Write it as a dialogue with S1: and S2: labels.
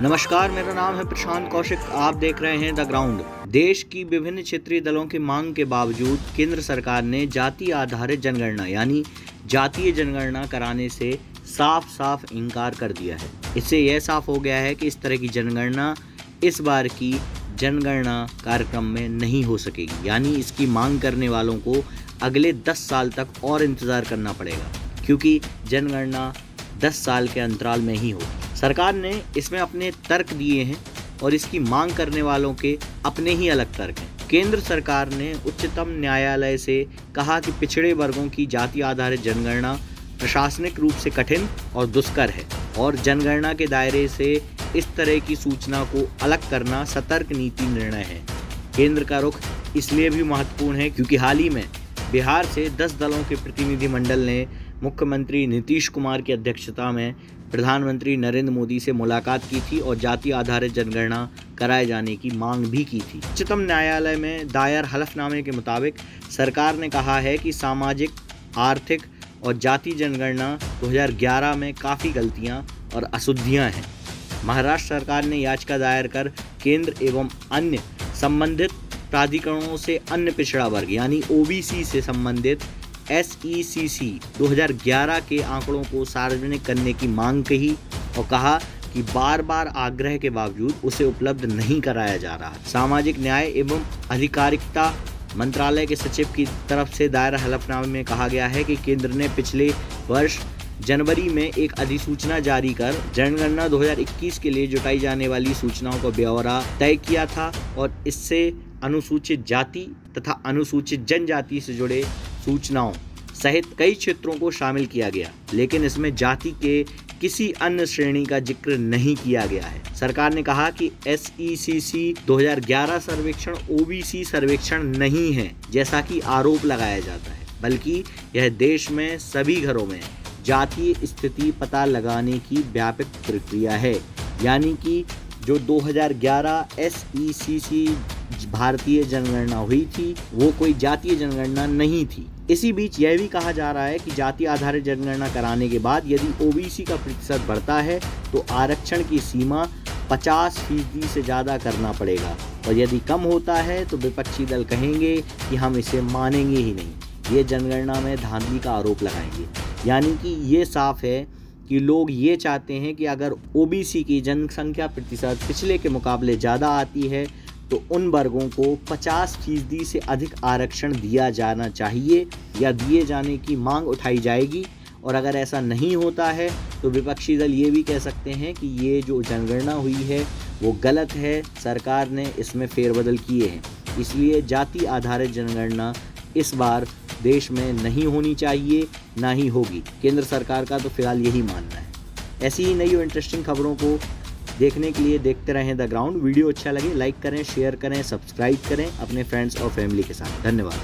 S1: नमस्कार, मेरा नाम है प्रशांत कौशिक। आप देख रहे हैं द ग्राउंड। देश की विभिन्न क्षेत्रीय दलों की मांग के बावजूद केंद्र सरकार ने जाति आधारित जनगणना यानी जातीय जनगणना कराने से साफ साफ इनकार कर दिया है। इससे यह साफ हो गया है कि इस तरह की जनगणना इस बार की जनगणना कार्यक्रम में नहीं हो सकेगी, यानी इसकी मांग करने वालों को अगले 10 साल तक और इंतज़ार करना पड़ेगा, क्योंकि जनगणना 10 साल के अंतराल में ही होगी। सरकार ने इसमें अपने तर्क दिए हैं और इसकी मांग करने वालों के अपने ही अलग तर्क हैं। केंद्र सरकार ने उच्चतम न्यायालय से कहा कि पिछड़े वर्गों की जाति आधारित जनगणना प्रशासनिक रूप से कठिन और दुष्कर है और जनगणना के दायरे से इस तरह की सूचना को अलग करना सतर्क नीति निर्णय है। केंद्र का रुख इसलिए भी महत्वपूर्ण है क्योंकि हाल ही में बिहार से 10 दलों के प्रतिनिधिमंडल ने मुख्यमंत्री नीतीश कुमार की अध्यक्षता में प्रधानमंत्री नरेंद्र मोदी से मुलाकात की थी और जाति आधारित जनगणना कराए जाने की मांग भी की थी। उच्चतम न्यायालय में दायर हलफनामे के मुताबिक सरकार ने कहा है कि सामाजिक, आर्थिक और जाति जनगणना 2011 में काफ़ी गलतियां और अशुद्धियां हैं। महाराष्ट्र सरकार ने याचिका दायर कर केंद्र एवं अन्य संबंधित प्राधिकरणों से अन्य पिछड़ा वर्ग यानी ओबीसी से संबंधित SECC 2011 के आंकड़ों को सार्वजनिक करने की मांग कही और कहा कि बार बार आग्रह के बावजूद उसे उपलब्ध नहीं कराया जा रहा। सामाजिक न्याय एवं अधिकारिता मंत्रालय के सचिव की तरफ से दायर हलफनामे में कहा गया है कि केंद्र ने पिछले वर्ष जनवरी में एक अधिसूचना जारी कर जनगणना 2021 के लिए जुटाई जाने वाली सूचनाओं का ब्यौरा तय किया था और इससे अनुसूचित जाति तथा अनुसूचित जनजाति से जुड़े सूचनाओं सहित कई क्षेत्रों को शामिल किया गया, लेकिन इसमें जाति के किसी अन्य श्रेणी का जिक्र नहीं किया गया है। सरकार ने कहा कि SECC 2011 सर्वेक्षण OBC सर्वेक्षण नहीं है जैसा कि आरोप लगाया जाता है, बल्कि यह देश में सभी घरों में जातीय स्थिति पता लगाने की व्यापक प्रक्रिया है, यानी कि जो 2011 SECC भारतीय जनगणना हुई थी वो कोई जातीय जनगणना नहीं थी। इसी बीच यह भी कहा जा रहा है कि जाति आधारित जनगणना कराने के बाद यदि OBC का प्रतिशत बढ़ता है तो आरक्षण की सीमा 50% से ज़्यादा करना पड़ेगा और यदि कम होता है तो विपक्षी दल कहेंगे कि हम इसे मानेंगे ही नहीं। ये जनगणना में धांधली का आरोप लगाएंगे, यानी कि ये साफ है कि लोग ये चाहते हैं कि अगर OBC की जनसंख्या प्रतिशत पिछले के मुकाबले ज़्यादा आती है तो उन वर्गों को 50% से अधिक आरक्षण दिया जाना चाहिए या दिए जाने की मांग उठाई जाएगी। और अगर ऐसा नहीं होता है तो विपक्षी दल ये भी कह सकते हैं कि ये जो जनगणना हुई है वो गलत है, सरकार ने इसमें फेरबदल किए हैं, इसलिए जाति आधारित जनगणना इस बार देश में नहीं होनी चाहिए, ना ही होगी। केंद्र सरकार का तो फिलहाल यही मानना है। ऐसी ही नई और इंटरेस्टिंग खबरों को देखने के लिए देखते रहें द ग्राउंड। वीडियो अच्छा लगे लाइक करें, शेयर करें, सब्सक्राइब करें अपने फ्रेंड्स और फैमिली के साथ। धन्यवाद।